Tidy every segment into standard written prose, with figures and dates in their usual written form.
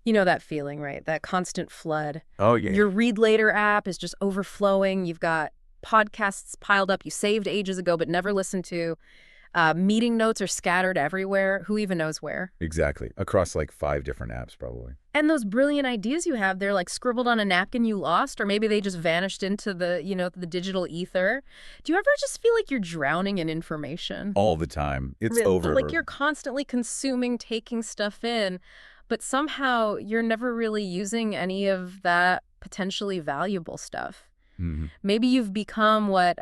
You know that feeling, right? That constant flood. Oh, yeah. Your Read Later app is just overflowing. You've got podcasts piled up you saved ages ago but never listened to. Meeting notes are scattered everywhere. Who even knows where? Exactly. Across like 5 different apps, probably. And those brilliant ideas you have, they're like scribbled on a napkin you lost, or maybe they just vanished into the digital ether. Do you ever just feel like you're drowning in information? All the time. It's Like over. you're constantly consuming, taking stuff in, but somehow you're never really using any of that potentially valuable stuff. Mhm. Maybe you've become what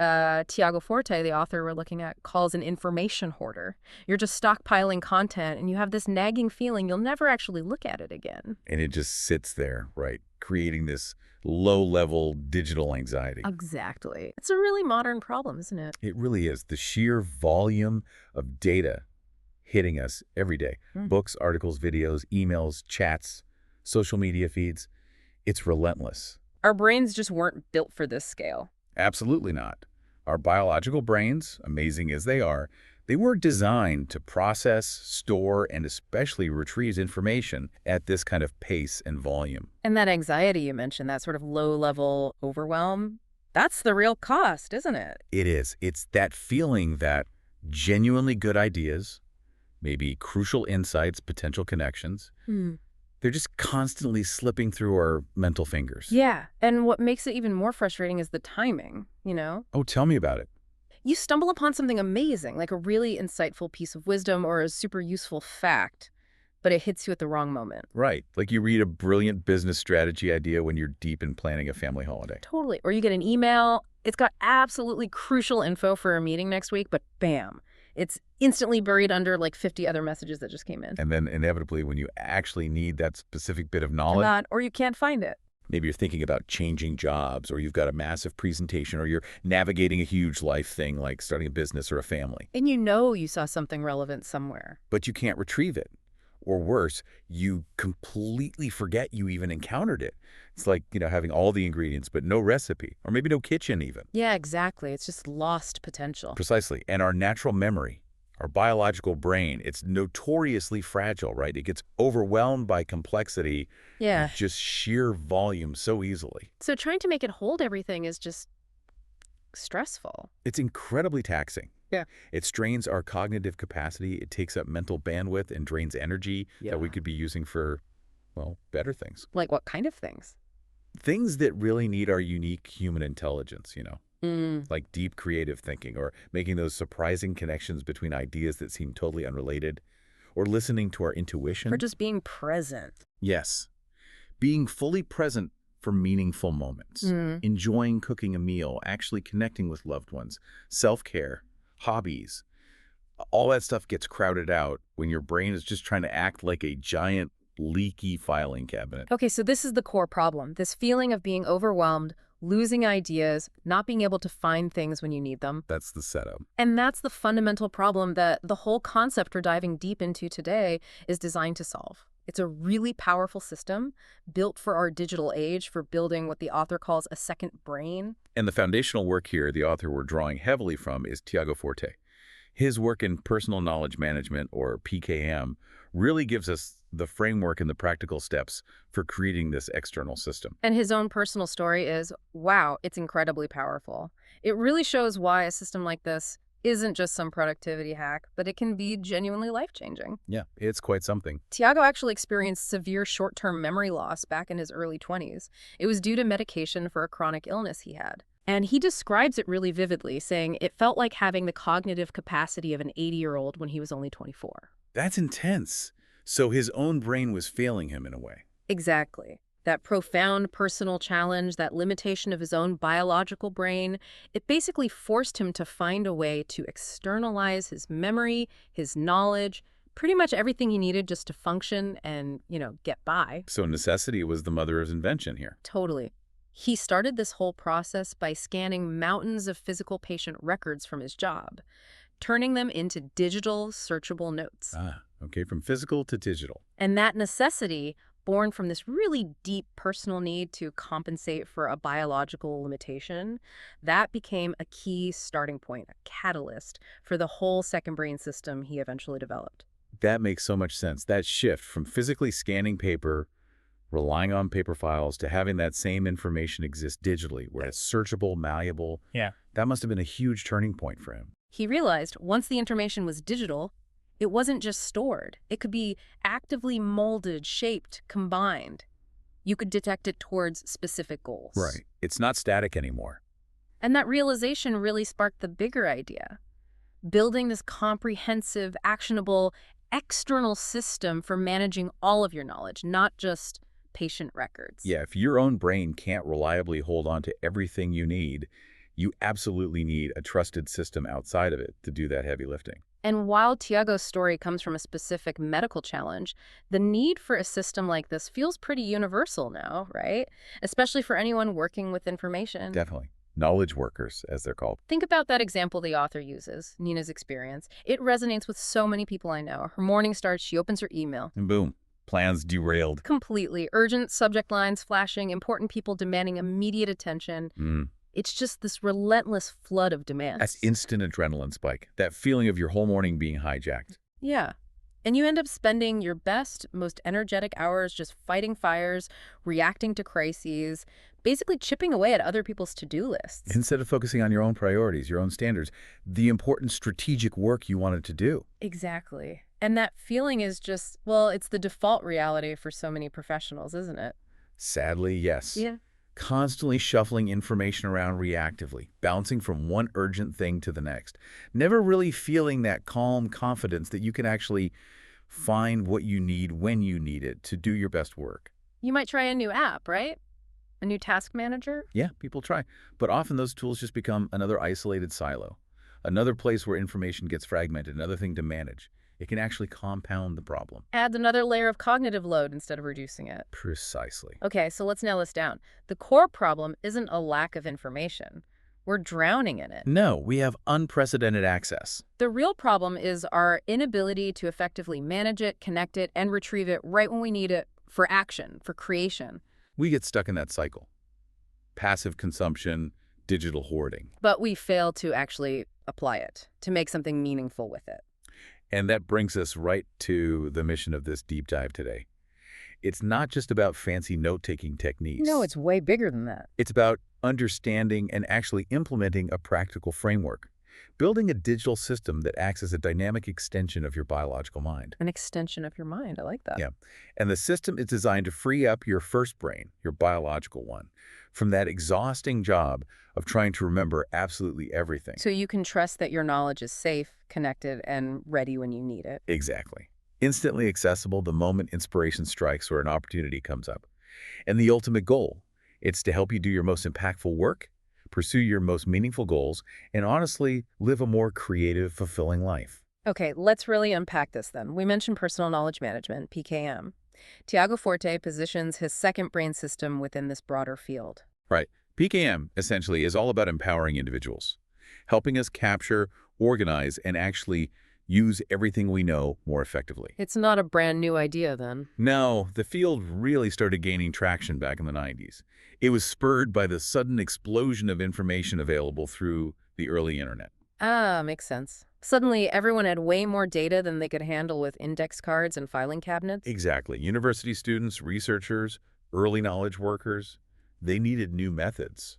Tiago Forte, the author we're looking at, calls an information hoarder. You're just stockpiling content, and you have this nagging feeling you'll never actually look at it again. And it just sits there, right? Creating this low-level digital anxiety. Exactly. It's a really modern problem, isn't it? It really is. The sheer volume of data hitting us every day. Mm. Books, articles, videos, emails, chats, social media feeds. It's relentless. Our brains just weren't built for this scale. Absolutely not. Our biological brains, amazing as they weren't designed to process, store, and especially retrieve information at this kind of pace and volume. And that anxiety you mentioned, that sort of low-level overwhelm, that's the real cost, isn't it? It is. It's that feeling that genuinely good ideas, maybe crucial insights, potential connections, Hmm. they're just constantly slipping through our mental fingers. Yeah, and what makes it even more frustrating is the timing, you know? Oh, tell me about it. You stumble upon something amazing, like a really insightful piece of wisdom or a super useful fact, but it hits you at the wrong moment. Right. Like you read a brilliant business strategy idea when you're deep in planning a family holiday. Totally. Or you get an email, it's got absolutely crucial info for a meeting next week, but bam, it's instantly buried under like 50 other messages that just came in. And then inevitably, when you actually need that specific bit of knowledge, Not, or you can't find it. maybe you're thinking about changing jobs, or you've got a massive presentation, or you're navigating a huge life thing like starting a business or a family, And you know you saw something relevant somewhere. but you can't retrieve it. Or worse, you completely forget you even encountered it. It's like, having all the ingredients, but no recipe, or maybe no kitchen even. Yeah, exactly. It's just lost potential. Precisely. And our natural memory, our biological brain, it's notoriously fragile, right? It gets overwhelmed by complexity Yeah. and just sheer volume so easily. So trying to make it hold everything is just stressful. It's incredibly taxing. Yeah. It strains our cognitive capacity. It takes up mental bandwidth and drains energy that we could be using for, well, better things. Like what kind of things? Things that really need our unique human intelligence, Mm. like deep creative thinking, or making those surprising connections between ideas that seem totally unrelated, or listening to our intuition. For just being present. Yes. Being fully present for meaningful moments. Mm. Enjoying cooking a meal, actually connecting with loved ones, self-care, hobbies. All that stuff gets crowded out when your brain is just trying to act like a giant, leaky filing cabinet. Okay, so this is the core problem. This feeling of being overwhelmed, losing ideas, not being able to find things when you need them. That's the setup. And that's the fundamental problem that the whole concept we're diving deep into today is designed to solve. It's a really powerful system built for our digital age, for building what the author calls a second brain. And the foundational work here, the author we're drawing heavily from, is Tiago Forte. His work in personal knowledge management, or PKM, really gives us the framework and the practical steps for creating this external system. And his own personal story is, wow, it's incredibly powerful. It really shows why a system like this isn't just some productivity hack, but it can be genuinely life-changing. Yeah, it's quite something. Tiago actually experienced severe short-term memory loss back in his early 20s. It was due to medication for a chronic illness he had. And he describes it really vividly, saying it felt like having the cognitive capacity of an 80-year-old when he was only 24. That's intense. So his own brain was failing him in a way. Exactly. That profound personal challenge, that limitation of his own biological brain, it basically forced him to find a way to externalize his memory, his knowledge, pretty much everything he needed just to function and, get by. So necessity was the mother of invention here. Totally. He started this whole process by scanning mountains of physical patient records from his job, turning them into digital, searchable notes. Okay, from physical to digital. And that necessity, born from this really deep personal need to compensate for a biological limitation, that became a key starting point, a catalyst for the whole second brain system he eventually developed. That makes so much sense. That shift from physically scanning paper relying on paper files to having that same information exist digitally, where it's searchable, malleable. Yeah. That must have been a huge turning point for him. He realized once the information was digital, it wasn't just stored. It could be actively molded, shaped, combined. You could detect it towards specific goals. Right. It's not static anymore. And that realization really sparked the bigger idea. Building this comprehensive, actionable, external system for managing all of your knowledge, not just patient records. Yeah, if your own brain can't reliably hold on to everything you need, you absolutely need a trusted system outside of it to do that heavy lifting. And while Tiago's story comes from a specific medical challenge, the need for a system like this feels pretty universal now, right? Especially for anyone working with information. Definitely. Knowledge workers, as they're called. Think about that example the author uses, Nina's experience. It resonates with so many people I know. Her morning starts, she opens her email. And boom, plans derailed. Completely. Urgent subject lines flashing, important people demanding immediate attention. It's just this relentless flood of demands. That's instant adrenaline spike. That feeling of your whole morning being hijacked. Yeah. And you end up spending your best, most energetic hours just fighting fires, reacting to crises, basically chipping away at other people's to-do lists. Instead of focusing on your own priorities, your own standards, the important strategic work you wanted to do. Exactly. And that feeling is just, well, it's the default reality for so many professionals, isn't it? Sadly, yes. Yeah. Constantly shuffling information around reactively, bouncing from one urgent thing to the next. Never really feeling that calm confidence that you can actually find what you need when you need it to do your best work. You might try a new app, right? A new task manager? Yeah, people try. But often those tools just become another isolated silo, another place where information gets fragmented, another thing to manage. It can actually compound the problem. Adds another layer of cognitive load instead of reducing it. Precisely. Okay, so let's nail this down. The core problem isn't a lack of information. We're drowning in it. No, we have unprecedented access. The real problem is our inability to effectively manage it, connect it, and retrieve it right when we need it for action, for creation. We get stuck in that cycle. Passive consumption, digital hoarding. But we fail to actually apply it, to make something meaningful with it. And that brings us right to the mission of this deep dive today. It's not just about fancy note-taking techniques. No, it's way bigger than that. It's about understanding and actually implementing a practical framework, building a digital system that acts as a dynamic extension of your biological mind. An extension of your mind. I like that. Yeah. And the system is designed to free up your first brain, your biological one, from that exhausting job of trying to remember absolutely everything. So you can trust that your knowledge is safe, connected, and ready when you need it. Exactly. Instantly accessible the moment inspiration strikes or an opportunity comes up. And the ultimate goal, it's to help you do your most impactful work, pursue your most meaningful goals, and honestly, live a more creative, fulfilling life. Okay, let's really unpack this then. We mentioned personal knowledge management, PKM. Tiago Forte positions his second brain system within this broader field. Right. PKM, essentially, is all about empowering individuals, helping us capture, organize, and actually use everything we know more effectively. It's not a brand new idea then. No, the field really started gaining traction back in the 90s. It was spurred by the sudden explosion of information available through the early internet. Ah, makes sense. Suddenly, everyone had way more data than they could handle with index cards and filing cabinets. Exactly. University students, researchers, early knowledge workers, they needed new methods.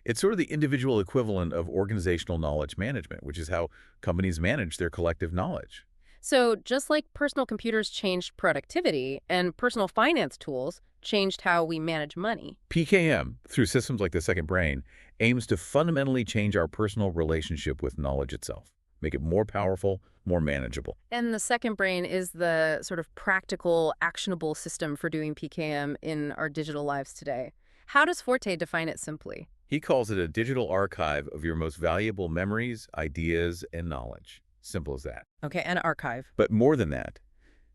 It's sort of the individual equivalent of organizational knowledge management, which is how companies manage their collective knowledge. So just like personal computers changed productivity and personal finance tools changed how we manage money. PKM, through systems like the second brain, aims to fundamentally change our personal relationship with knowledge itself, make it more powerful, more manageable. And the second brain is the sort of practical, actionable system for doing PKM in our digital lives today. How does Forte define it simply? He calls it a digital archive of your most valuable memories, ideas, and knowledge. Simple as that. Okay, an archive. But more than that,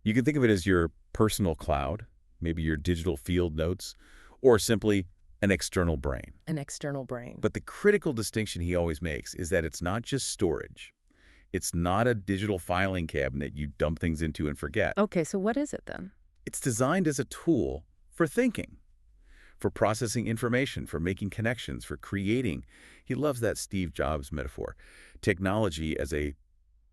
you can think of it as your personal cloud, maybe your digital field notes, or simply an external brain. An external brain. But the critical distinction he always makes is that it's not just storage. It's not a digital filing cabinet you dump things into and forget. Okay, so what is it then? It's designed as a tool for thinking, for processing information, for making connections, for creating. He loves that Steve Jobs metaphor. Technology as a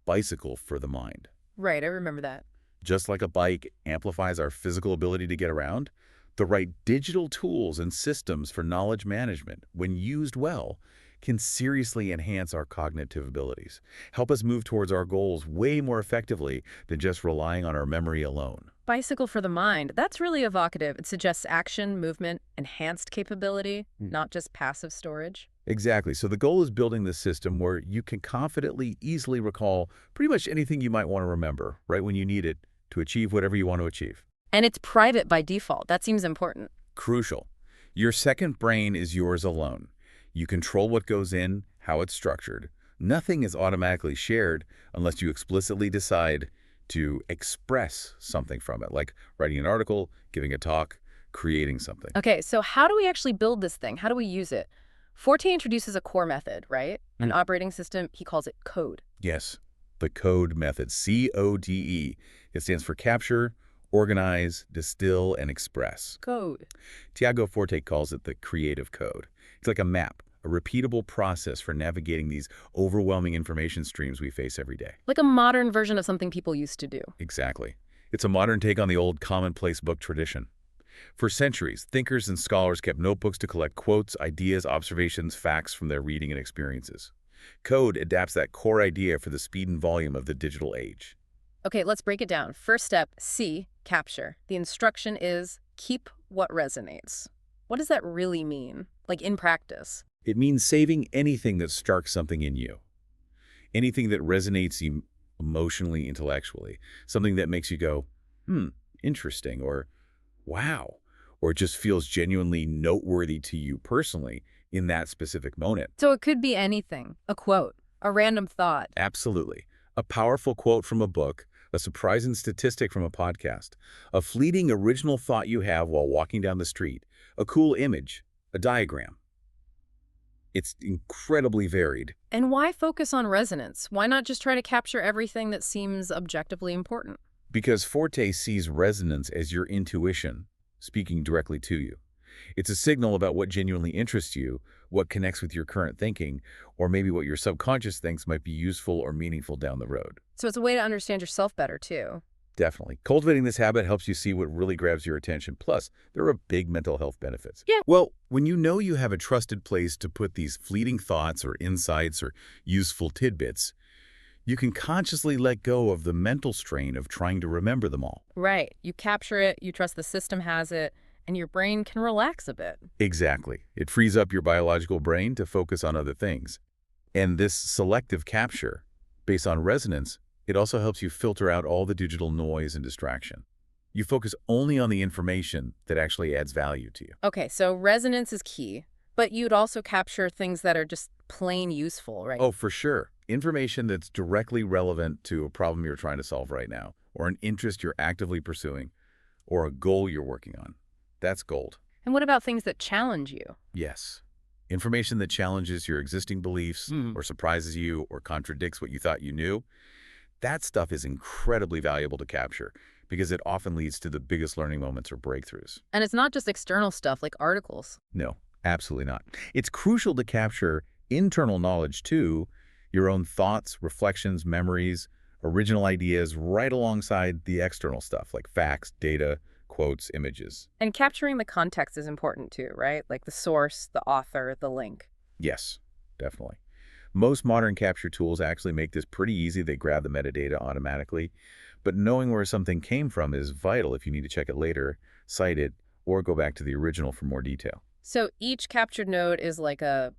bicycle for the mind. Right, I remember that. Just like a bike amplifies our physical ability to get around, The right digital tools and systems for knowledge management, when used well, can seriously enhance our cognitive abilities, help us move towards our goals way more effectively than just relying on our memory alone. Bicycle for the mind. That's really evocative. It suggests action, movement, enhanced capability, Hmm. not just passive storage. Exactly. So the goal is building this system where you can confidently, easily recall pretty much anything you might want to remember right when you need it to achieve whatever you want to achieve. And it's private by default. That seems important. Crucial. Your second brain is yours alone. You control what goes in, how it's structured. Nothing is automatically shared unless you explicitly decide to express something from it, like writing an article, giving a talk, creating something. Okay, so how do we actually build this thing? How do we use it? Forte introduces a core method, right? An operating system, he calls it code. Yes, the CODE method, C-O-D-E. It stands for capture, organize, distill, and express. Code. Tiago Forte calls it the creative code. It's like a map, a repeatable process for navigating these overwhelming information streams we face every day. Like a modern version of something people used to do. Exactly. It's a modern take on the old commonplace book tradition. For centuries, thinkers and scholars kept notebooks to collect quotes, ideas, observations, facts from their reading and experiences. Code adapts that core idea for the speed and volume of the digital age. Okay, let's break it down. First step, C, capture. The instruction is keep what resonates. What does that really mean, like in practice? It means saving anything that sparks something in you. Anything that resonates emotionally, intellectually. Something that makes you go, interesting, or wow, or just feels genuinely noteworthy to you personally in that specific moment. So it could be anything. A quote, a random thought. Absolutely. A powerful quote from a book, a surprising statistic from a podcast, a fleeting original thought you have while walking down the street, a cool image, a diagram. It's incredibly varied. And why focus on resonance? Why not just try to capture everything that seems objectively important? Because Forte sees resonance as your intuition speaking directly to you. It's a signal about what genuinely interests you, what connects with your current thinking, or maybe what your subconscious thinks might be useful or meaningful down the road. So it's a way to understand yourself better, too. Definitely. Cultivating this habit helps you see what really grabs your attention. Plus, there are big mental health benefits. Yeah. Well, when you know you have a trusted place to put these fleeting thoughts or insights or useful tidbits, you can consciously let go of the mental strain of trying to remember them all. Right. You capture it, you trust the system has it, and your brain can relax a bit. Exactly. It frees up your biological brain to focus on other things. And this selective capture, based on resonance, it also helps you filter out all the digital noise and distraction. You focus only on the information that actually adds value to you. Okay, so resonance is key, but you'd also capture things that are just plain useful, right? Oh, for sure. Information that's directly relevant to a problem you're trying to solve right now, or an interest you're actively pursuing, or a goal you're working on. That's gold. And what about things that challenge you? Yes. Information that challenges your existing beliefs, or surprises you, or contradicts what you thought you knew, that stuff is incredibly valuable to capture because it often leads to the biggest learning moments or breakthroughs. And it's not just external stuff like articles. No, absolutely not. It's crucial to capture internal knowledge too, your own thoughts, reflections, memories, original ideas right alongside the external stuff like facts, data, quotes, images. And capturing the context is important too, right? Like the source, the author, the link. Yes, definitely. Most modern capture tools actually make this pretty easy. They grab the metadata automatically. But knowing where something came from is vital if you need to check it later, cite it, or go back to the original for more detail. So each captured node is like a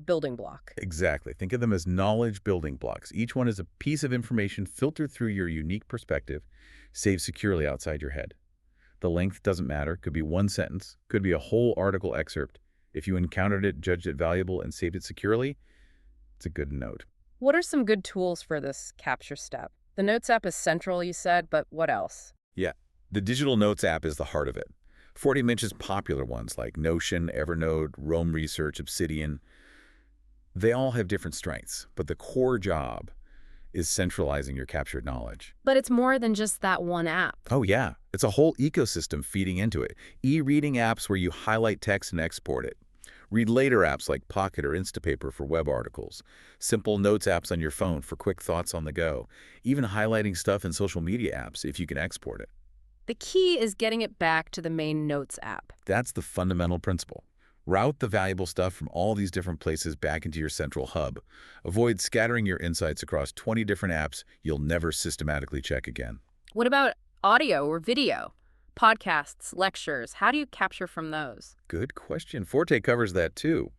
building block. Exactly. Think of them as knowledge building blocks. Each one is a piece of information filtered through your unique perspective, saved securely outside your head. The length doesn't matter. Could be one sentence, could be a whole article excerpt. If you encountered it, judged it valuable, and saved it securely, it's a good note. What are some good tools for this capture step? The Notes app is central, you said, but what else? Yeah, the digital notes app is the heart of it. Forte mentions popular ones like Notion, Evernote, Roam Research, Obsidian. They all have different strengths, but the core job is centralizing your captured knowledge. But it's more than just that one app. Oh yeah, it's a whole ecosystem feeding into it. E-reading apps where you highlight text and export it. Read later apps like Pocket or Instapaper for web articles. Simple notes apps on your phone for quick thoughts on the go. Even highlighting stuff in social media apps if you can export it. The key is getting it back to the main Notes app. That's the fundamental principle. Route the valuable stuff from all these different places back into your central hub. Avoid scattering your insights across 20 different apps you'll never systematically check again. What about audio or video? Podcasts, lectures, how do you capture from those? Good question. Forte covers that too.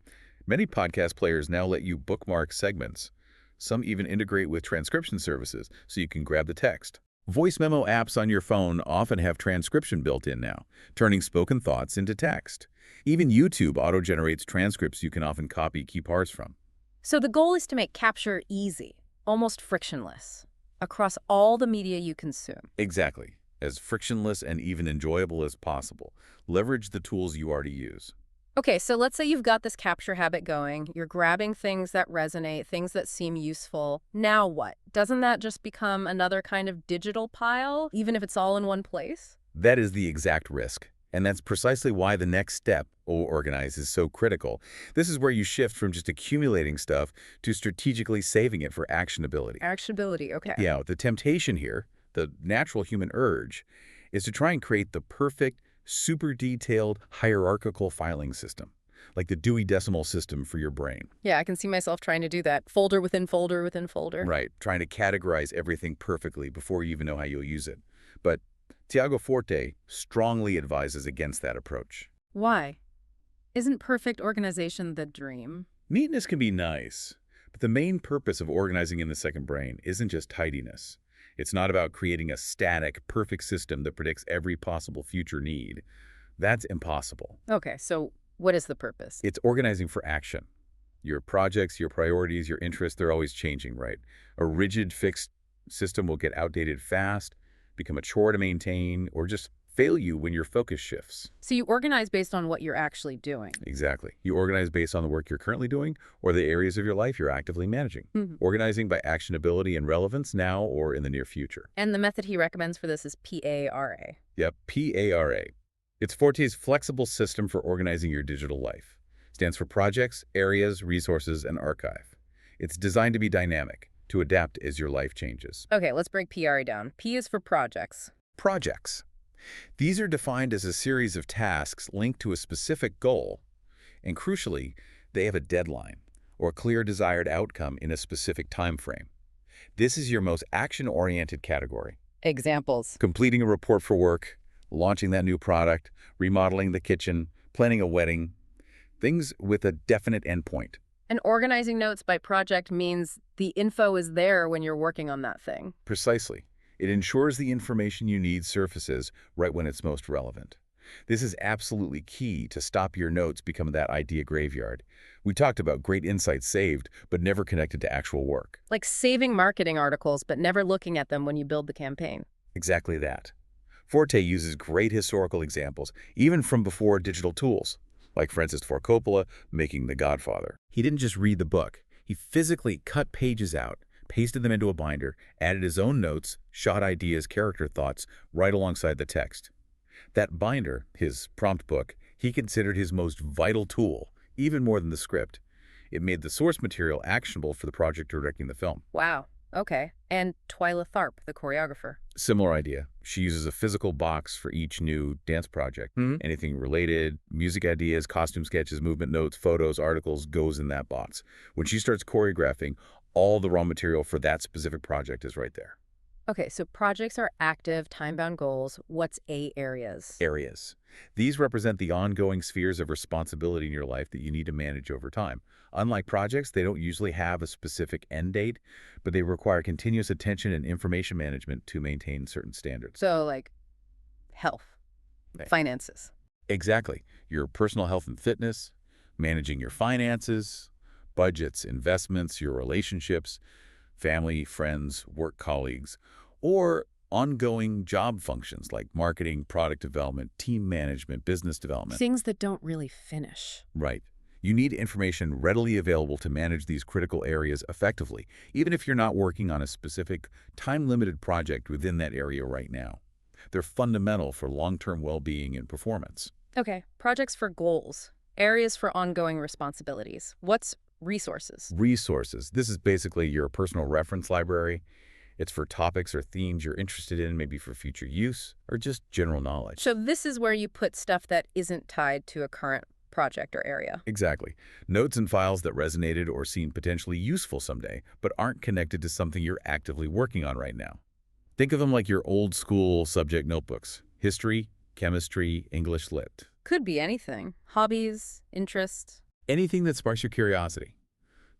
Many podcast players now let you bookmark segments. Some even integrate with transcription services so you can grab the text. Voice memo apps on your phone often have transcription built in now, turning spoken thoughts into text. Even YouTube auto-generates transcripts you can often copy key parts from. So the goal is to make capture easy, almost frictionless, across all the media you consume. Exactly. As frictionless and even enjoyable as possible. Leverage the tools you already use. Okay, so let's say you've got this capture habit going. You're grabbing things that resonate, things that seem useful. Now what? Doesn't that just become another kind of digital pile, even if it's all in one place? That is the exact risk. And that's precisely why the next step, organize, is so critical. This is where you shift from just accumulating stuff to strategically saving it for actionability. Actionability, okay. Yeah, the temptation here, the natural human urge, is to try and create the perfect, super detailed, hierarchical filing system, like the Dewey Decimal System for your brain. Yeah, I can see myself trying to do that. Folder within folder within folder. Right, trying to categorize everything perfectly before you even know how you'll use it. But Tiago Forte strongly advises against that approach. Why? Isn't perfect organization the dream? Neatness can be nice, but the main purpose of organizing in the second brain isn't just tidiness. It's not about creating a static, perfect system that predicts every possible future need. That's impossible. Okay, so what is the purpose? It's organizing for action. Your projects, your priorities, your interests, they're always changing, right? A rigid, fixed system will get outdated fast, become a chore to maintain, or just fail you when your focus shifts. So you organize based on what you're actually doing. Exactly. You organize based on the work you're currently doing or the areas of your life you're actively managing. Organizing by actionability and relevance now or in the near future. And the method he recommends for this is PARA. Yep, PARA. It's Forte's flexible system for organizing your digital life. Stands for Projects, Areas, Resources, and Archive. It's designed to be dynamic, to adapt as your life changes. Okay, let's break PARA down. P is for projects. Projects. These are defined as a series of tasks linked to a specific goal, and crucially, they have a deadline or a clear desired outcome in a specific time frame. This is your most action-oriented category. Examples. Completing a report for work, launching that new product, remodeling the kitchen, planning a wedding, things with a definite endpoint. And organizing notes by project means the info is there when you're working on that thing. Precisely. It ensures the information you need surfaces right when it's most relevant. This is absolutely key to stop your notes becoming that idea graveyard. We talked about great insights saved, but never connected to actual work. Like saving marketing articles, but never looking at them when you build the campaign. Exactly that. Forte uses great historical examples, even from before digital tools, like Francis Ford Coppola making The Godfather. He didn't just read the book. He physically cut pages out, pasted them into a binder, added his own notes, shot ideas, character thoughts, right alongside the text. That binder, his prompt book, he considered his most vital tool, even more than the script. It made the source material actionable for the project directing the film. Wow. Okay. And Twyla Tharp, the choreographer. Similar idea. She uses a physical box for each new dance project. Anything related, music ideas, costume sketches, movement notes, photos, articles, goes in that box. When she starts choreographing, all the raw material for that specific project is right there. Okay, so projects are active, time-bound goals. What's A areas? Areas. These represent the ongoing spheres of responsibility in your life that you need to manage over time. Unlike projects, they don't usually have a specific end date, but they require continuous attention and information management to maintain certain standards. So, like, health, finances. Exactly. Your personal health and fitness, managing your finances, budgets, investments, your relationships, family, friends, work colleagues, or ongoing job functions like marketing, product development, team management, business development. Things that don't really finish. Right. You need information readily available to manage these critical areas effectively, even if you're not working on a specific time-limited project within that area right now. They're fundamental for long-term well-being and performance. Okay, projects for goals, areas for ongoing responsibilities. What's resources? Resources. This is basically your personal reference library. It's for topics or themes you're interested in, maybe for future use, or just general knowledge. So this is where you put stuff that isn't tied to a current project or area. Exactly. Notes and files that resonated or seem potentially useful someday, but aren't connected to something you're actively working on right now. Think of them like your old school subject notebooks. History, chemistry, English lit. Could be anything. Hobbies, interests. Anything that sparks your curiosity.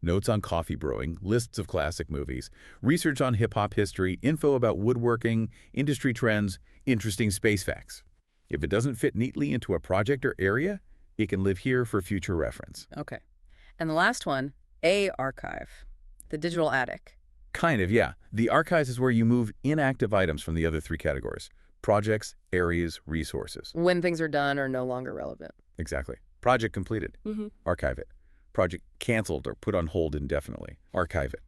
Notes on coffee brewing, lists of classic movies, research on hip-hop history, info about woodworking, industry trends, interesting space facts. If it doesn't fit neatly into a project or area, it can live here for future reference. Okay. And the last one, a archive, the digital attic. Kind of, yeah. The archives is where you move inactive items from the other three categories. Projects, areas, resources. When things are done or no longer relevant. Exactly. Project completed. Archive it. Project canceled or put on hold indefinitely. Archive it.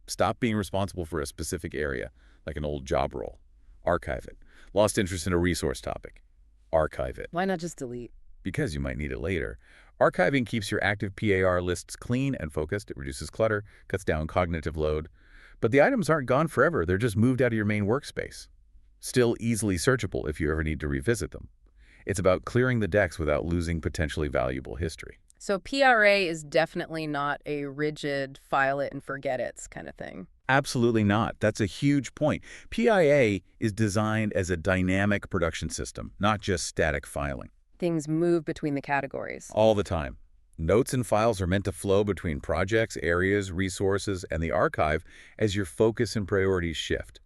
Stop being responsible for a specific area, like an old job role. Archive it. Lost interest in a resource topic. Archive it. Why not just delete? Because you might need it later. Archiving keeps your active PAR lists clean and focused. It reduces clutter, cuts down cognitive load. But the items aren't gone forever. They're just moved out of your main workspace. Still easily searchable if you ever need to revisit them. It's about clearing the decks without losing potentially valuable history. So PRA is definitely not a rigid file it and forget it's kind of thing. Absolutely not. That's a huge point. PIA is designed as a dynamic production system, not just static filing. Things move between the categories. All the time. Notes and files are meant to flow between projects, areas, resources, and the archive as your focus and priorities shift.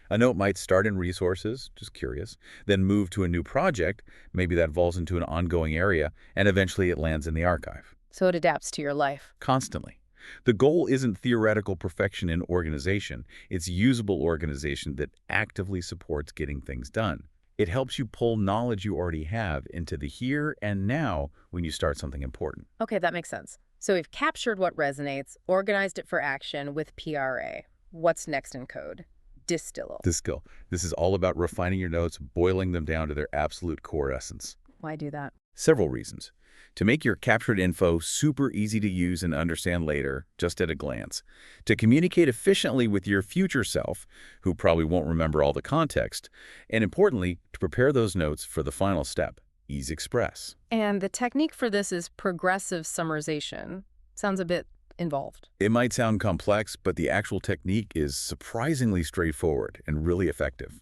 A note might start in resources, just curious, then move to a new project, maybe that evolves into an ongoing area, and eventually it lands in the archive. So it adapts to your life. Constantly. The goal isn't theoretical perfection in organization, it's usable organization that actively supports getting things done. It helps you pull knowledge you already have into the here and now when you start something important. Okay, that makes sense. So we've captured what resonates, organized it for action with PRA. What's next in code? Distill. Distill. This is all about refining your notes, boiling them down to their absolute core essence. Why do that? Several reasons. To make your captured info super easy to use and understand later, just at a glance. To communicate efficiently with your future self, who probably won't remember all the context. And importantly, to prepare those notes for the final step, Ease Express. And the technique for this is progressive summarization. Sounds a bit involved. It might sound complex, but the actual technique is surprisingly straightforward and really effective.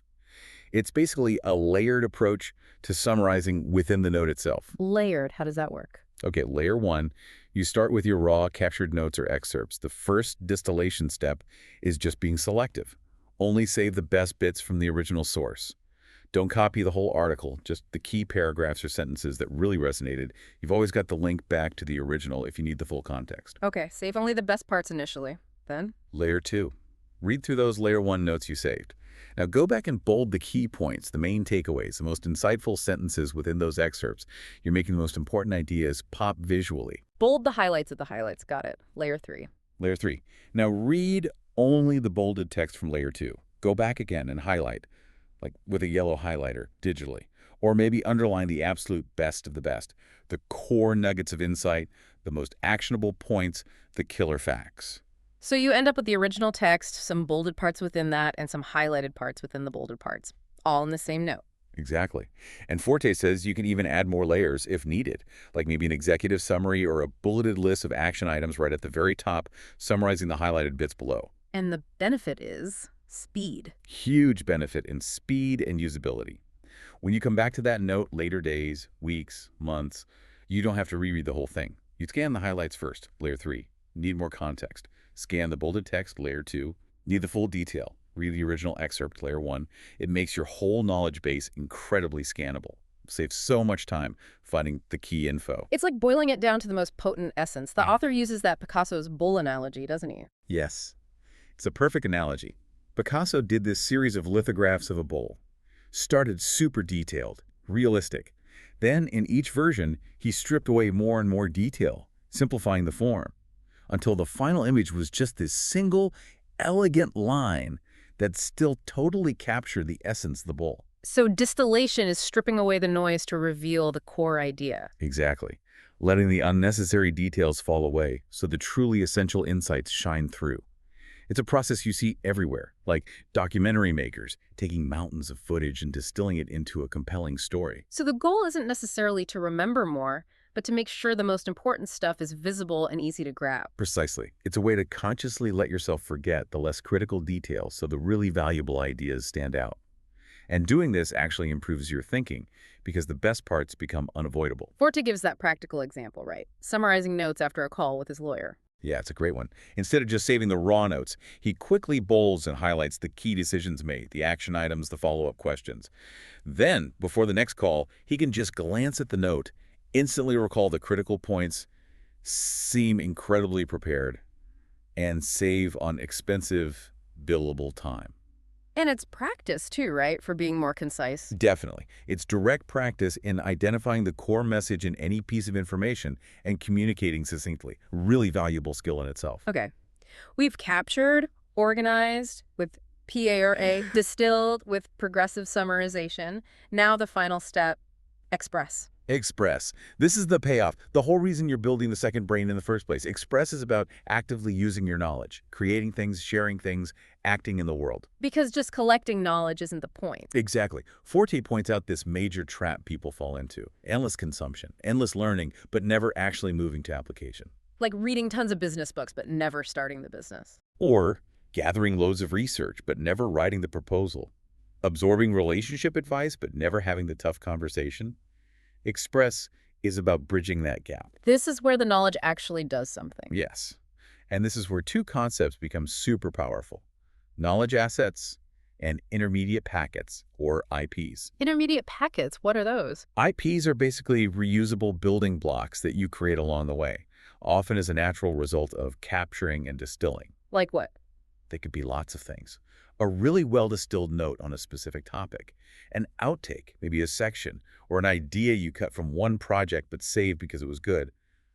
It's basically a layered approach to summarizing within the note itself. Layered, how does that work? Okay, layer one, you start with your raw captured notes or excerpts. The first distillation step is just being selective. Only save the best bits from the original source. Don't copy the whole article, just the key paragraphs or sentences that really resonated. You've always got the link back to the original if you need the full context. Okay, save only the best parts initially. Then? Layer two, read through those layer one notes you saved. Now go back and bold the key points, the main takeaways, the most insightful sentences within those excerpts. You're making the most important ideas pop visually. Bold the highlights of the highlights. Got it. Layer three. Layer three. Now read only the bolded text from layer two. Go back again and highlight, like with a yellow highlighter, digitally. Or maybe underline the absolute best of the best, the core nuggets of insight, the most actionable points, the killer facts. So you end up with the original text, some bolded parts within that, and some highlighted parts within the bolded parts, all in the same note. Exactly. And Forte says you can even add more layers if needed, like maybe an executive summary or a bulleted list of action items right at the very top, summarizing the highlighted bits below. And the benefit is speed. Huge benefit in speed and usability. When you come back to that note later days, weeks, months, you don't have to reread the whole thing. You scan the highlights first, layer 3. Need more context. Scan the bolded text, layer 2. Need the full detail. Read the original excerpt, layer 1. It makes your whole knowledge base incredibly scannable. Saves so much time finding the key info. It's like boiling it down to the most potent essence. The author uses that Picasso's bowl analogy, doesn't he? Yes. It's a perfect analogy. Picasso did this series of lithographs of a bowl. Started super detailed, realistic. Then, in each version, he stripped away more and more detail, simplifying the form, until the final image was just this single, elegant line that still totally captured the essence of the bowl. So distillation is stripping away the noise to reveal the core idea. Exactly. Letting the unnecessary details fall away so the truly essential insights shine through. It's a process you see everywhere, like documentary makers taking mountains of footage and distilling it into a compelling story. So the goal isn't necessarily to remember more, but to make sure the most important stuff is visible and easy to grab. Precisely. It's a way to consciously let yourself forget the less critical details so the really valuable ideas stand out. And doing this actually improves your thinking because the best parts become unavoidable. Forte gives that practical example, right? Summarizing notes after a call with his lawyer. Yeah, it's a great one. Instead of just saving the raw notes, he quickly bolds and highlights the key decisions made, the action items, the follow-up questions. Then, before the next call, he can just glance at the note, instantly recall the critical points, seem incredibly prepared, and save on expensive, billable time. And it's practice too, right? For being more concise. Definitely. It's direct practice in identifying the core message in any piece of information and communicating succinctly. Really valuable skill in itself. Okay. We've captured, organized with PARA, distilled with progressive summarization. Now the final step, express. Express. This is the payoff. The whole reason you're building the second brain in the first place. Express is about actively using your knowledge, creating things, sharing things, acting in the world. Because just collecting knowledge isn't the point. Exactly. Forte points out this major trap people fall into. Endless consumption, endless learning, but never actually moving to application. Like reading tons of business books, but never starting the business. Or gathering loads of research, but never writing the proposal. Absorbing relationship advice, but never having the tough conversation. Express is about bridging that gap. This is where the knowledge actually does something. Yes. And this is where two concepts become super powerful. Knowledge assets and intermediate packets, or IPs. Intermediate packets, what are those? IPs are basically reusable building blocks that you create along the way, often as a natural result of capturing and distilling. Like what? They could be lots of things. A really well-distilled note on a specific topic, an outtake, maybe a section, or an idea you cut from one project but saved because it was good,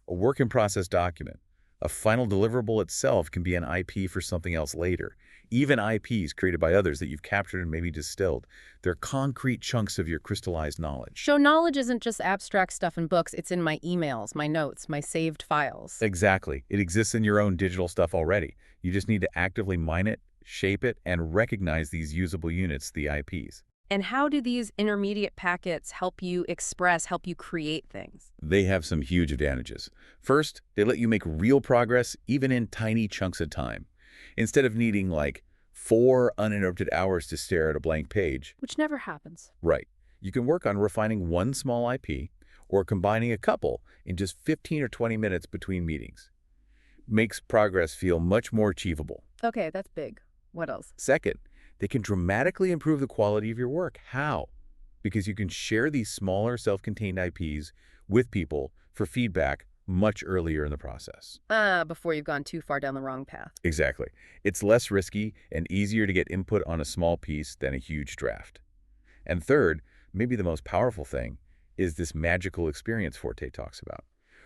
a work-in-process document. A final deliverable itself can be an IP for something else later. Even IPs created by others that you've captured and maybe distilled. They're concrete chunks of your crystallized knowledge. So knowledge isn't just abstract stuff in books, it's in my emails, my notes, my saved files. Exactly. It exists in your own digital stuff already. You just need to actively mine it, shape it, and recognize these usable units, the IPs. And how do these intermediate packets help you express, help you create things? They have some huge advantages. First, they let you make real progress even in tiny chunks of time. Instead of needing like 4 uninterrupted hours to stare at a blank page. Which never happens. Right. You can work on refining one small IP or combining a couple in just 15 or 20 minutes between meetings. Makes progress feel much more achievable. Okay, that's big. What else? Second, they can dramatically improve the quality of your work. How? Because you can share these smaller self-contained IPs with people for feedback much earlier in the process. Before you've gone too far down the wrong path. Exactly. It's less risky and easier to get input on a small piece than a huge draft. And third, maybe the most powerful thing, is this magical experience Forte talks about,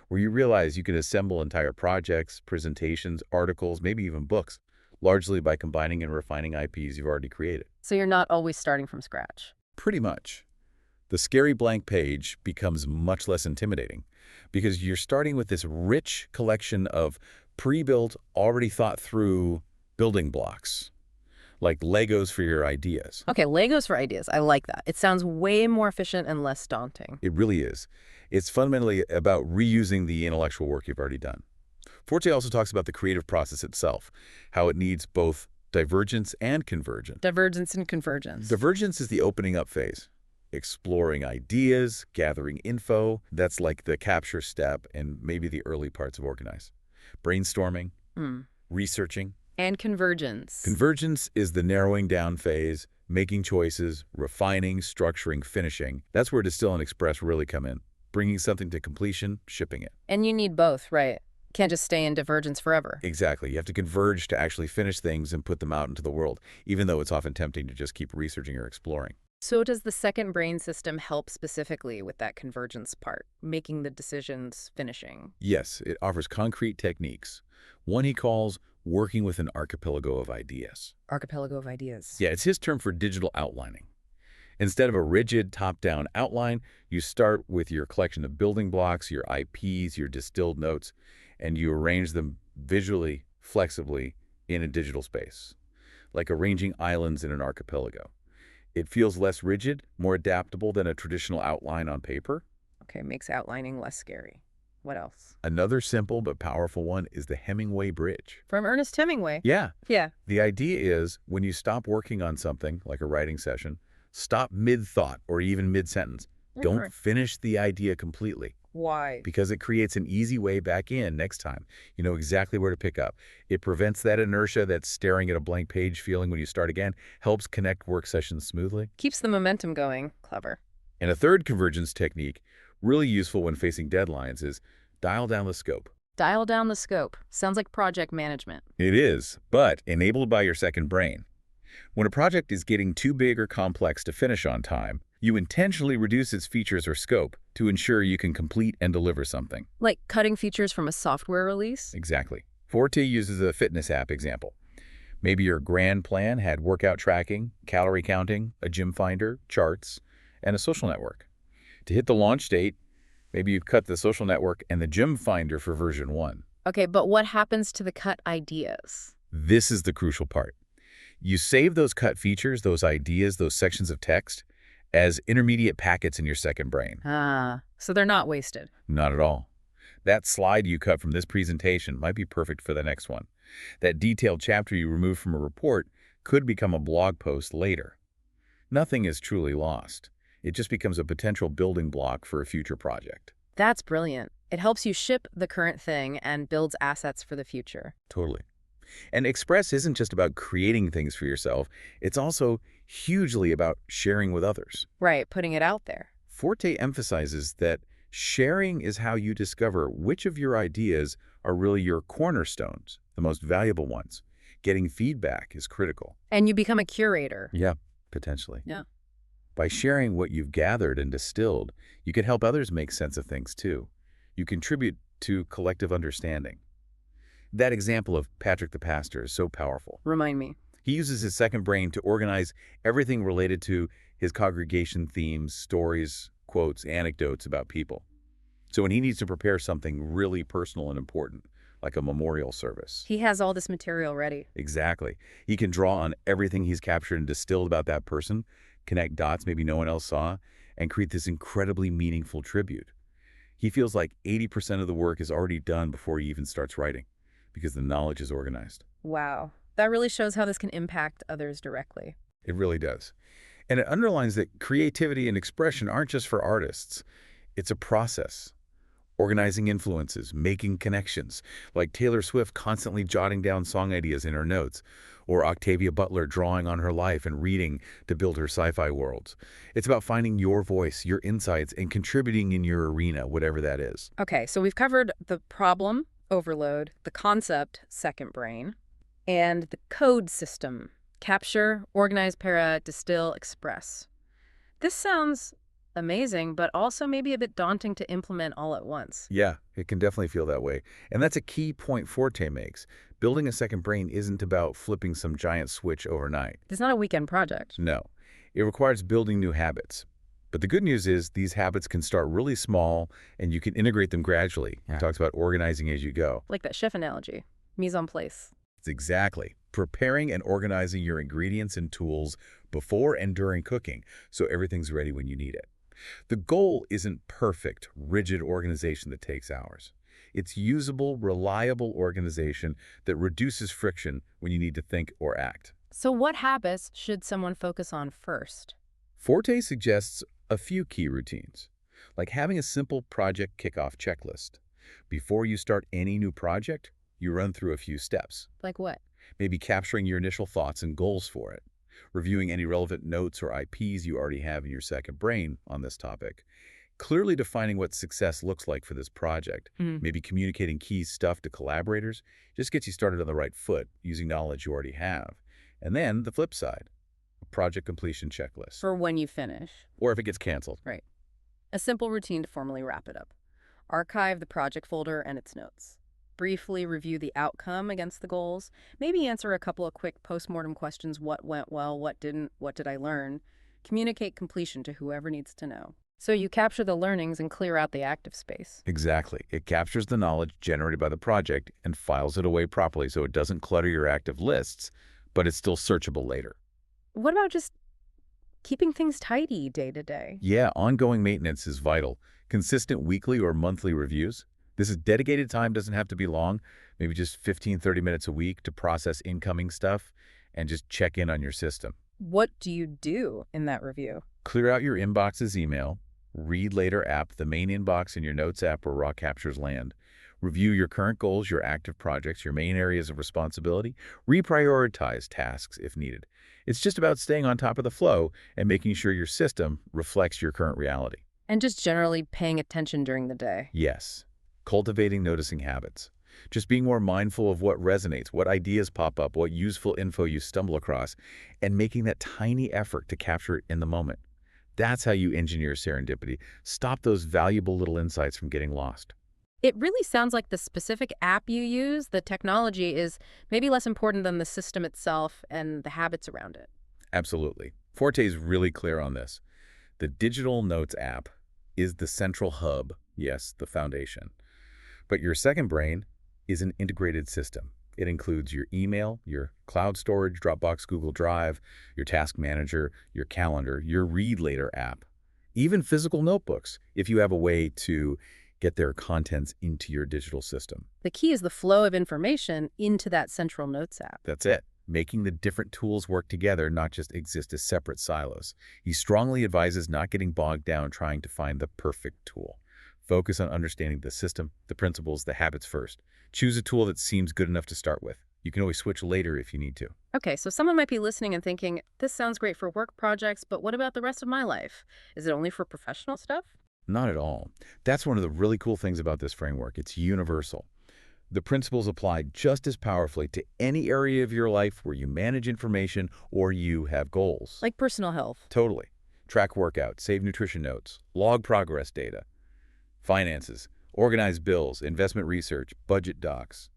where you realize you can assemble entire projects, presentations, articles, maybe even books, largely by combining and refining IPs you've already created. So you're not always starting from scratch. Pretty much. The scary blank page becomes much less intimidating because you're starting with this rich collection of pre-built, already thought through building blocks, like Legos for your ideas. Okay, Legos for ideas. I like that. It sounds way more efficient and less daunting. It really is. It's fundamentally about reusing the intellectual work you've already done. Forte also talks about the creative process itself, how it needs both divergence and convergence. Divergence and convergence. Divergence is the opening up phase. Exploring ideas, gathering info, that's like the capture step and maybe the early parts of organize. Brainstorming, researching. And convergence. Convergence is the narrowing down phase, making choices, refining, structuring, finishing. That's where Distill and Express really come in, bringing something to completion, shipping it. And you need both, right? Can't just stay in divergence forever. Exactly. You have to converge to actually finish things and put them out into the world, even though it's often tempting to just keep researching or exploring. So does the second brain system help specifically with that convergence part, making the decisions, finishing? Yes, it offers concrete techniques. One he calls working with an archipelago of ideas. Archipelago of ideas. Yeah, it's his term for digital outlining. Instead of a rigid top-down outline, you start with your collection of building blocks, your IPs, your distilled notes, and you arrange them visually, flexibly, in a digital space, like arranging islands in an archipelago. It feels less rigid, more adaptable than a traditional outline on paper. Okay, makes outlining less scary. What else? Another simple but powerful one is the Hemingway Bridge. From Ernest Hemingway. Yeah, Yeah. the idea is when you stop working on something, like a writing session, stop mid-thought or even mid-sentence. Don't Right. finish the idea completely Why? because it creates an easy way back in next time. You know exactly where to pick up. It prevents that inertia, that staring at a blank page feeling when you start again, helps connect work sessions smoothly. Keeps the momentum going. Clever. And a third convergence technique, really useful when facing deadlines, is dial down the scope. Dial down the scope. Sounds like project management. It is, but enabled by your second brain. When a project is getting too big or complex to finish on time, you intentionally reduce its features or scope to ensure you can complete and deliver something. Like cutting features from a software release? Exactly. Forte uses a fitness app example. Maybe your grand plan had workout tracking, calorie counting, a gym finder, charts, and a social network. To hit the launch date, maybe you've cut the social network and the gym finder for version 1. Okay, but what happens to the cut ideas? This is the crucial part. You save those cut features, those ideas, those sections of text as intermediate packets in your second brain. So they're not wasted. Not at all. That slide you cut from this presentation might be perfect for the next one. That detailed chapter you removed from a report could become a blog post later. Nothing is truly lost. It just becomes a potential building block for a future project. That's brilliant. It helps you ship the current thing and builds assets for the future. Totally. And Express isn't just about creating things for yourself. It's also hugely about sharing with others. Right, putting it out there. Forte emphasizes that sharing is how you discover which of your ideas are really your cornerstones, the most valuable ones. Getting feedback is critical. And you become a curator. Yeah, potentially. Yeah. By sharing what you've gathered and distilled, you can help others make sense of things too. You contribute to collective understanding. That example of Patrick the pastor is so powerful. Remind me. He uses his second brain to organize everything related to his congregation themes, stories, quotes, anecdotes about people. So when he needs to prepare something really personal and important, like a memorial service. He has all this material ready. Exactly. He can draw on everything he's captured and distilled about that person, connect dots maybe no one else saw, and create this incredibly meaningful tribute. He feels like 80% of the work is already done before he even starts writing, because the knowledge is organized. Wow. That really shows how this can impact others directly. It really does. And it underlines that creativity and expression aren't just for artists. It's a process. Organizing influences, making connections, like Taylor Swift constantly jotting down song ideas in her notes, or Octavia Butler drawing on her life and reading to build her sci-fi worlds. It's about finding your voice, your insights, and contributing in your arena, whatever that is. Okay, so we've covered the problem, overload, the concept, second brain, and the code system, capture, organize, para, distill, express. This sounds amazing, but also maybe a bit daunting to implement all at once. Yeah, it can definitely feel that way. And that's a key point Forte makes. Building a second brain isn't about flipping some giant switch overnight. It's not a weekend project. No, it requires building new habits. But the good news is these habits can start really small and you can integrate them gradually. Yeah. It talks about organizing as you go. Like that chef analogy, mise en place. It's exactly preparing and organizing your ingredients and tools before and during cooking so everything's ready when you need it. The goal isn't perfect, rigid organization that takes hours. It's usable, reliable organization that reduces friction when you need to think or act. So what habits should someone focus on first? Forte suggests a few key routines, like having a simple project kickoff checklist. Before you start any new project, you run through a few steps. Like what? Maybe capturing your initial thoughts and goals for it, reviewing any relevant notes or IPs you already have in your second brain on this topic, clearly defining what success looks like for this project, maybe communicating key stuff to collaborators, just gets you started on the right foot using knowledge you already have. And then the flip side, a project completion checklist. For when you finish. Or if it gets canceled. Right. A simple routine to formally wrap it up. Archive the project folder and its notes. Briefly review the outcome against the goals. Maybe answer a couple of quick postmortem questions. What went well? What didn't? What did I learn? Communicate completion to whoever needs to know. So you capture the learnings and clear out the active space. Exactly. It captures the knowledge generated by the project and files it away properly so it doesn't clutter your active lists, but it's still searchable later. What about just keeping things tidy day to day? Yeah, ongoing maintenance is vital. Consistent weekly or monthly reviews. This is dedicated time, doesn't have to be long, maybe just 15, 30 minutes a week to process incoming stuff and just check in on your system. What do you do in that review? Clear out your inbox's email, read later app, the main inbox in your notes app where raw captures land. Review your current goals, your active projects, your main areas of responsibility. Reprioritize tasks if needed. It's just about staying on top of the flow and making sure your system reflects your current reality. And just generally paying attention during the day. Yes, cultivating noticing habits. Just being more mindful of what resonates, what ideas pop up, what useful info you stumble across, and making that tiny effort to capture it in the moment. That's how you engineer serendipity. Stop those valuable little insights from getting lost. It really sounds like the specific app you use, the technology, is maybe less important than the system itself and the habits around it. Absolutely. Forte is really clear on this. The digital notes app is the central hub, yes, the foundation. But your second brain is an integrated system. It includes your email, your cloud storage, Dropbox, Google Drive, your task manager, your calendar, your read later app, even physical notebooks if you have a way to get their contents into your digital system. The key is the flow of information into that central notes app. That's it. Making the different tools work together, not just exist as separate silos. He strongly advises not getting bogged down trying to find the perfect tool. Focus on understanding the system, the principles, the habits first. Choose a tool that seems good enough to start with. You can always switch later if you need to. Okay, so someone might be listening and thinking, this sounds great for work projects, but what about the rest of my life? Is it only for professional stuff? Not at all. That's one of the really cool things about this framework. It's universal. The principles apply just as powerfully to any area of your life where you manage information or you have goals. Like personal health. Totally. Track workouts, save nutrition notes, log progress data, finances, organize bills, investment research, budget docs,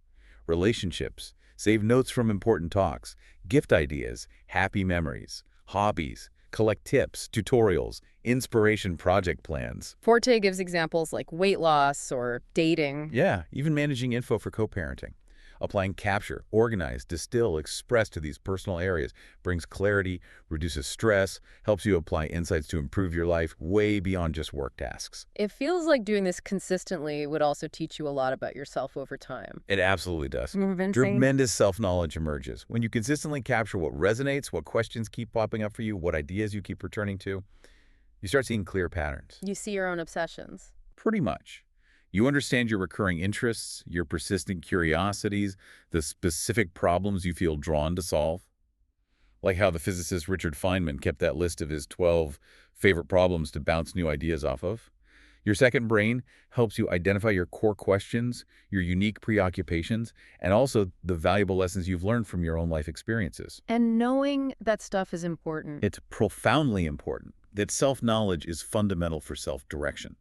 relationships, save notes from important talks, gift ideas, happy memories, hobbies, collect tips, tutorials, inspiration project plans. Forte gives examples like weight loss or dating. Yeah, even managing info for co-parenting. Applying capture, organize, distill, express to these personal areas brings clarity, reduces stress, helps you apply insights to improve your life way beyond just work tasks. It feels like doing this consistently would also teach you a lot about yourself over time. It absolutely does. You've been saying? Tremendous self-knowledge emerges. When you consistently capture what resonates, what questions keep popping up for you, what ideas you keep returning to, you start seeing clear patterns. You see your own obsessions. Pretty much. You understand your recurring interests, your persistent curiosities, the specific problems you feel drawn to solve. Like how the physicist Richard Feynman kept that list of his 12 favorite problems to bounce new ideas off of. Your second brain helps you identify your core questions, your unique preoccupations, and also the valuable lessons you've learned from your own life experiences. And knowing that stuff is important. It's profoundly important that self-knowledge is fundamental for self-direction,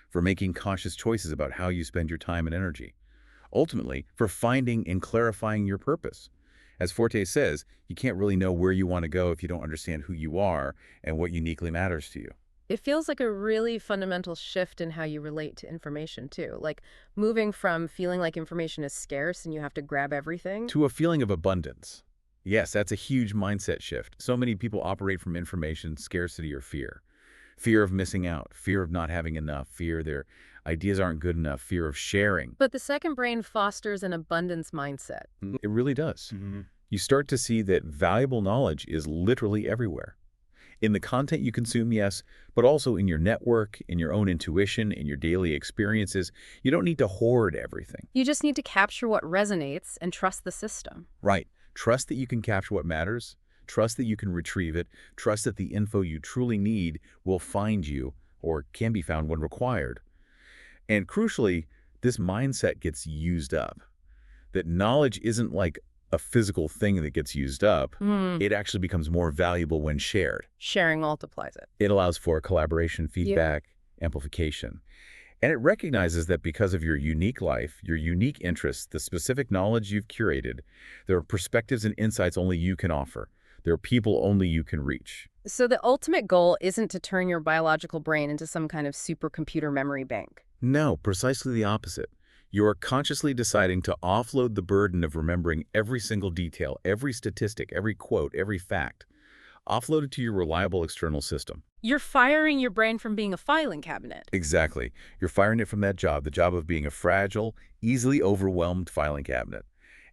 for making conscious choices about how you spend your time and energy. Ultimately, for finding and clarifying your purpose. As Forte says, you can't really know where you want to go if you don't understand who you are and what uniquely matters to you. It feels like a really fundamental shift in how you relate to information, too. Like moving from feeling like information is scarce and you have to grab everything. To a feeling of abundance. Yes, that's a huge mindset shift. So many people operate from information scarcity or fear. Fear of missing out, fear of not having enough, fear their ideas aren't good enough, fear of sharing. But the second brain fosters an abundance mindset. It really does. You start to see that valuable knowledge is literally everywhere. In the content you consume, yes, but also in your network, in your own intuition, in your daily experiences. You don't need to hoard everything. You just need to capture what resonates and trust the system. Right. Trust that you can capture what matters. Trust that you can retrieve it. Trust that the info you truly need will find you or can be found when required. And crucially, this mindset gets used up. That knowledge isn't like a physical thing that gets used up. It actually becomes more valuable when shared. Sharing multiplies it. It allows for collaboration, feedback, amplification. And it recognizes that because of your unique life, your unique interests, the specific knowledge you've curated, there are perspectives and insights only you can offer. There are people only you can reach. So the ultimate goal isn't to turn your biological brain into some kind of supercomputer memory bank. No, precisely the opposite. You are consciously deciding to offload the burden of remembering every single detail, every statistic, every quote, every fact. Offload it to your reliable external system. You're firing your brain from being a filing cabinet. Exactly. You're firing it from that job, the job of being a fragile, easily overwhelmed filing cabinet.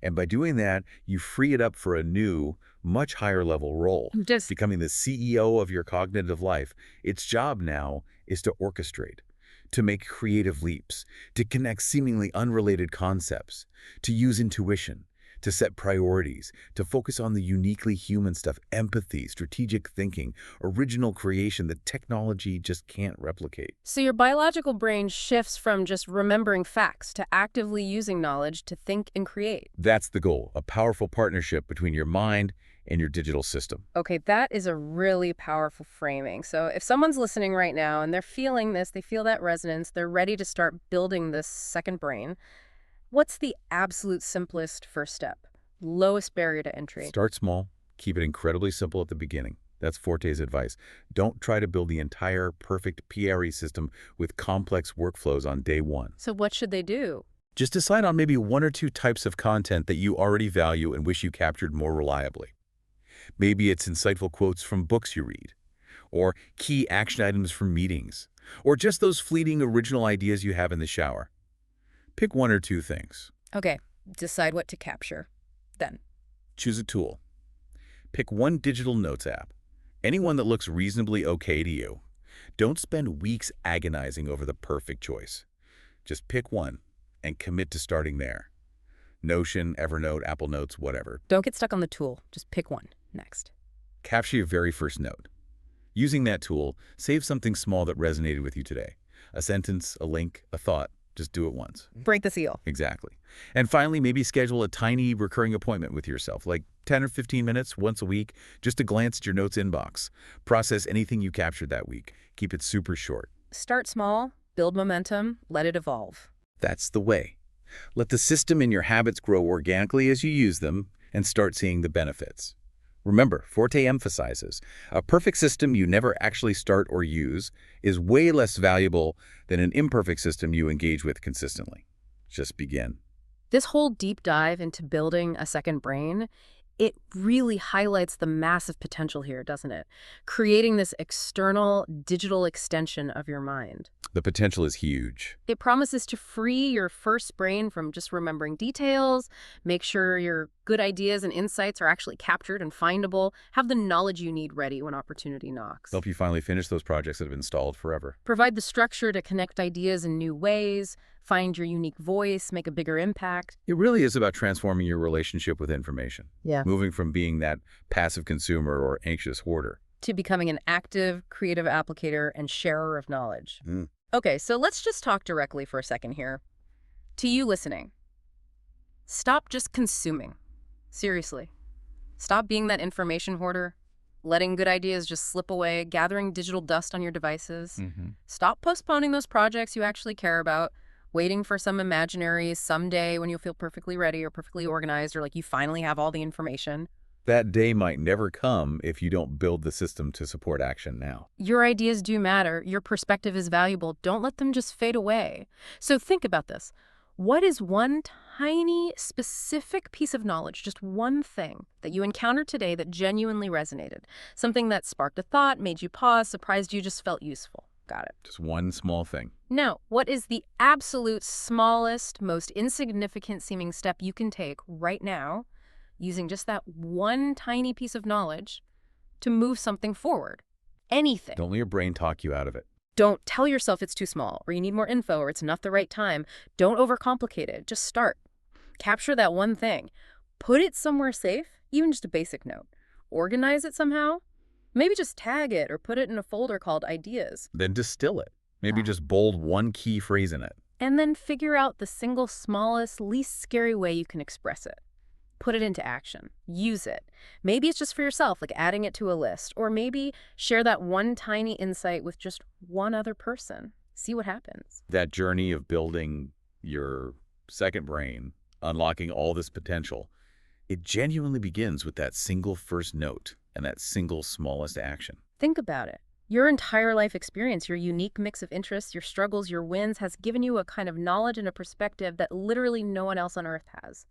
And by doing that, you free it up for a new, much higher level role, Just becoming the CEO of your cognitive life. Its job now is to orchestrate, to make creative leaps, to connect seemingly unrelated concepts, to use intuition, to set priorities, to focus on the uniquely human stuff, empathy, strategic thinking, original creation that technology just can't replicate. So your biological brain shifts from just remembering facts to actively using knowledge to think and create. That's the goal, a powerful partnership between your mind and your digital system. Okay, that is a really powerful framing. So if someone's listening right now and they're feeling this, they feel that resonance, they're ready to start building this second brain, what's the absolute simplest first step? Lowest barrier to entry? Start small, keep it incredibly simple at the beginning. That's Forte's advice. Don't try to build the entire perfect PRE system with complex workflows on day one. So what should they do? Just decide on maybe one or two types of content that you already value and wish you captured more reliably. Maybe it's insightful quotes from books you read, or key action items from meetings, or just those fleeting original ideas you have in the shower. Pick one or two things. Okay, decide what to capture. Then, Choose a tool. Pick one digital notes app, anyone that looks reasonably okay to you. Don't spend weeks agonizing over the perfect choice. Just pick one and commit to starting there. Notion, Evernote, Apple Notes, whatever. don't get stuck on the tool. Just pick one. Next. Capture your very first note. Using that tool, save something small that resonated with you today. A sentence, a link, a thought. Just do it once. Break the seal. Exactly. And finally, maybe schedule a tiny recurring appointment with yourself, like 10 or 15 minutes once a week, just to glance at your notes inbox. Process anything you captured that week. Keep it super short. Start small, build momentum, let it evolve. That's the way. Let the system and your habits grow organically as you use them and start seeing the benefits. Remember, Forte emphasizes, a perfect system you never actually start or use is way less valuable than an imperfect system you engage with consistently. Just begin. This whole deep dive into building a second brain, it really highlights the massive potential here, doesn't it? Creating this external digital extension of your mind. The potential is huge. It promises to free your first brain from just remembering details, make sure your good ideas and insights are actually captured and findable, have the knowledge you need ready when opportunity knocks. Help you finally finish those projects that have been stalled forever. Provide the structure to connect ideas in new ways, find your unique voice, make a bigger impact. It really is about transforming your relationship with information. Yeah. Moving from being that passive consumer or anxious hoarder. To becoming an active, creative applicator and sharer of knowledge. Mm. Okay, so let's just talk directly for a second here. To you listening, stop just consuming. Seriously. Stop being that information hoarder, letting good ideas just slip away, gathering digital dust on your devices. Stop postponing those projects you actually care about, waiting for some imaginary someday when you'll feel perfectly ready or perfectly organized or like you finally have all the information. That day might never come if you don't build the system to support action now. Your ideas do matter. Your perspective is valuable. Don't let them just fade away. So think about this. What is one tiny, specific piece of knowledge, just one thing that you encountered today that genuinely resonated? Something that sparked a thought, made you pause, surprised you, just felt useful. Got it. Just one small thing. Now, what is the absolute smallest, most insignificant seeming step you can take right now using just that one tiny piece of knowledge to move something forward? Anything. Don't let your brain talk you out of it. Don't tell yourself it's too small, or you need more info, or it's not the right time. Don't overcomplicate it. Just start. Capture that one thing. Put it somewhere safe, even just a basic note. Organize it somehow. Maybe just tag it or put it in a folder called Ideas. Then distill it. Maybe just bold one key phrase in it. And then figure out the single smallest, least scary way you can express it. Put it into action. Use it. Maybe it's just for yourself, like adding it to a list. Or maybe share that one tiny insight with just one other person. See what happens. That journey of building your second brain, unlocking all this potential, it genuinely begins with that single first note. and that single smallest action. Think about it. Your entire life experience, your unique mix of interests, your struggles, your wins, has given you a kind of knowledge and a perspective that literally no one else on Earth has.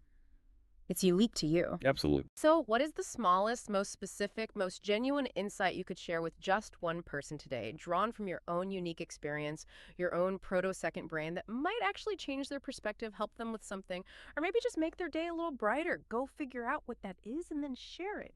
It's unique to you. Absolutely. So, what is the smallest, most specific, most genuine insight you could share with just one person today, drawn from your own unique experience, your own proto-second brain that might actually change their perspective, help them with something, or maybe just make their day a little brighter? Go figure out what that is and then share it.